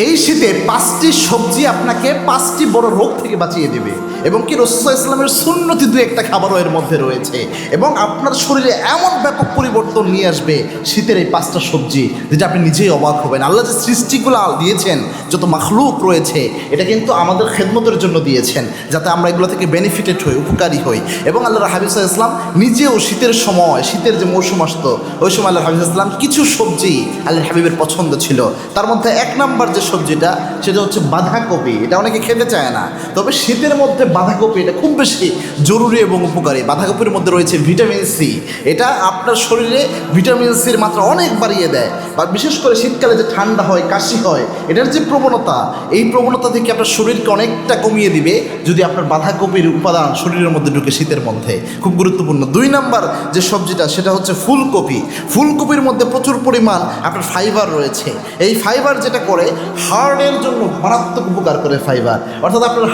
এই শীতে 5টি সবজি আপনাকে 5টি বড় রোগ থেকে বাঁচিয়ে দেবে এবং কি রাসূল সাল্লাল্লাহু আলাইহি ওয়াসাল্লামের সুন্নতি দু একটা খাবারও এর মধ্যে রয়েছে এবং আপনার শরীরে এমন ব্যাপক পরিবর্তন নিয়ে আসবে শীতের এই 5টা সবজি যেটা আপনি নিজেই অবাক হবেন। আল্লাহ যে সৃষ্টিগুলো দিয়েছেন, যত মাখলুক রয়েছে, এটা কিন্তু আমাদের খেদমতের জন্য দিয়েছেন যাতে আমরা এগুলো থেকে বেনিফিটেড হই, উপকারী হই। এবং আল্লাহর হাবিব সাল্লাল্লাহু আলাইহি ওয়াসাল্লাম নিজেও শীতের সময়, শীতের যে মৌসুম আসতো, ওই সময় আল্লাহর হাবিব সাল্লাল্লাহু আলাইহি ওয়াসাল্লাম কিছু সবজি আল্লাহর হাবিবের পছন্দ ছিল। তার মধ্যে 1 নম্বর যে সবজিটা সেটা হচ্ছে বাঁধাকপি। এটা অনেকে খেতে চায় না, তবে শীতের মধ্যে বাঁধাকপি এটা খুব বেশি জরুরি এবং উপকারী। বাঁধাকপির মধ্যে রয়েছে ভিটামিন সি। এটা আপনার শরীরে ভিটামিন সির মাত্রা অনেক বাড়িয়ে দেয়। বা বিশেষ করে শীতকালে যে ঠান্ডা হয়, কাশি হয়, এটার যে প্রবণতা, এই প্রবণতা থেকে আপনার শরীরকে অনেকটা কমিয়ে দিবে যদি আপনার বাঁধাকপির উপাদান শরীরের মধ্যে ঢুকে শীতের মধ্যে। খুব গুরুত্বপূর্ণ। 2 নম্বর যে সবজিটা সেটা হচ্ছে ফুলকপি। ফুলকপির মধ্যে প্রচুর পরিমাণ আপনার ফাইবার রয়েছে। এই ফাইবার যেটা করে হার্টের জন্য মারাত্মক উপকার করে ফাইবার, অর্থাৎ আপনার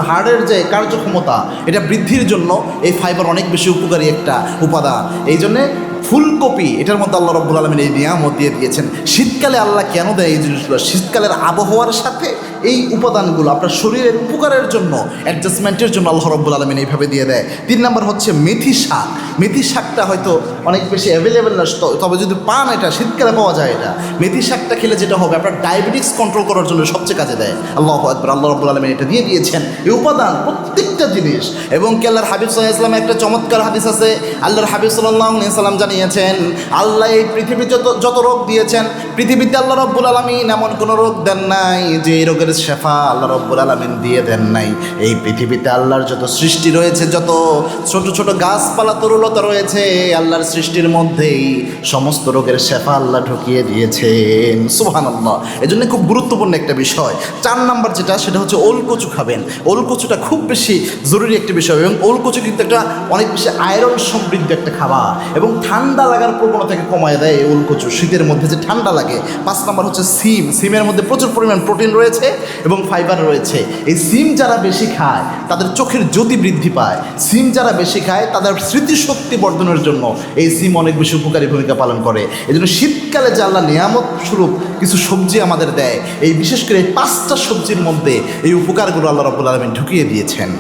হার্টের যে কার্যক্ষমতা এটা বৃদ্ধির জন্য এই ফাইবার অনেক বেশি উপকারী একটা উপাদান। এই জন্যে ফুলকপি, এটার মধ্যে আল্লাহ রাব্বুল আলামিন এই নিয়ামত দিয়ে দিয়েছেন। শীতকালে আল্লাহ কেন দেয় এই জিনিসগুলো? শীতকালের আবহাওয়ার সাথে এই উপাদানগুলো আপনার শরীরের উপকারের জন্য, অ্যাডজাস্টমেন্টের জন্য আল্লাহ রাব্বুল আলামিন এইভাবে দিয়ে দেয়। 3 নম্বর হচ্ছে মেথি শাক। মেথি শাকটা হয়তো অনেক বেশি অ্যাভেলেবেল না, তবে যদি পান এটা শীতকালে পাওয়া যায়। এটা মেথি শাকটা খেলে যেটা হবে, আপনার ডায়াবেটিক্স কন্ট্রোল করার জন্য সবচেয়ে কাজে দেয়। আল্লাহু আকবার, আল্লাহ রাব্বুল আলামিন এটা দিয়ে দিয়েছেন এই উপাদান প্রত্যেকটা জিনিস। এবং কি আল্লাহর হাবিব সাল্লাল্লাহু আলাইহি ওয়াসাল্লাম একটা চমৎকার হাদিস আছে। আল্লাহর হাবিব সাল্লাল্লাহু আলাইহি ওয়াসাল্লাম জানিয়েছেন, আল্লাহ এই পৃথিবী যত রোগ দিয়েছেন, পৃথিবীতে আল্লাহ রাব্বুল আলামিন এমন কোনো রোগ দেন নাই যে এই রোগের শেফা আল্লাহ রাব্বুল আলামিন দিয়ে দেন নাই। এই পৃথিবীতে আল্লাহর যত সৃষ্টি রয়েছে, যত ছোট ছোট গাছপালা তরুলতা রয়েছে, আল্লাহর সৃষ্টির মধ্যেই সমস্ত রোগের শেফা আল্লাহ ঢুকিয়ে দিয়েছেন। সুবহানাল্লাহ। এই জন্য খুব গুরুত্বপূর্ণ একটা বিষয়। 4 নম্বর যেটা সেটা হচ্ছে ওলকচু খাবেন। ওলকচুটা খুব বেশি জরুরি একটা বিষয় এবং ওলকচু কিন্তু একটা অনেক বেশি আয়রন সমৃদ্ধ একটা খাবার এবং ঠান্ডা লাগার প্রবণতাকে কমায় দেয় এই ওলকচু, শীতের মধ্যে যে ঠান্ডা লাগে। 5 নম্বর হচ্ছে সিম। সিমের মধ্যে প্রচুর পরিমাণ প্রোটিন রয়েছে এবং ফাইবার রয়েছে। এই সিম যারা বেশি খায় তাদের চোখের জ্যোতি বৃদ্ধি পায়। সিম যারা বেশি খায় তাদের স্মৃতিশক্তি বর্ধনের জন্য এই সিম অনেক বেশি উপকারী ভূমিকা পালন করে। এই জন্য শীতকালে যে আল্লাহ নিয়ামত স্বরূপ কিছু সবজি আমাদের দেয়, এই বিশেষ করে এই 5টা সবজির মধ্যে এই উপকারগুলো আল্লাহ রাব্বুল আলামিন ঢুকিয়ে দিয়েছেন।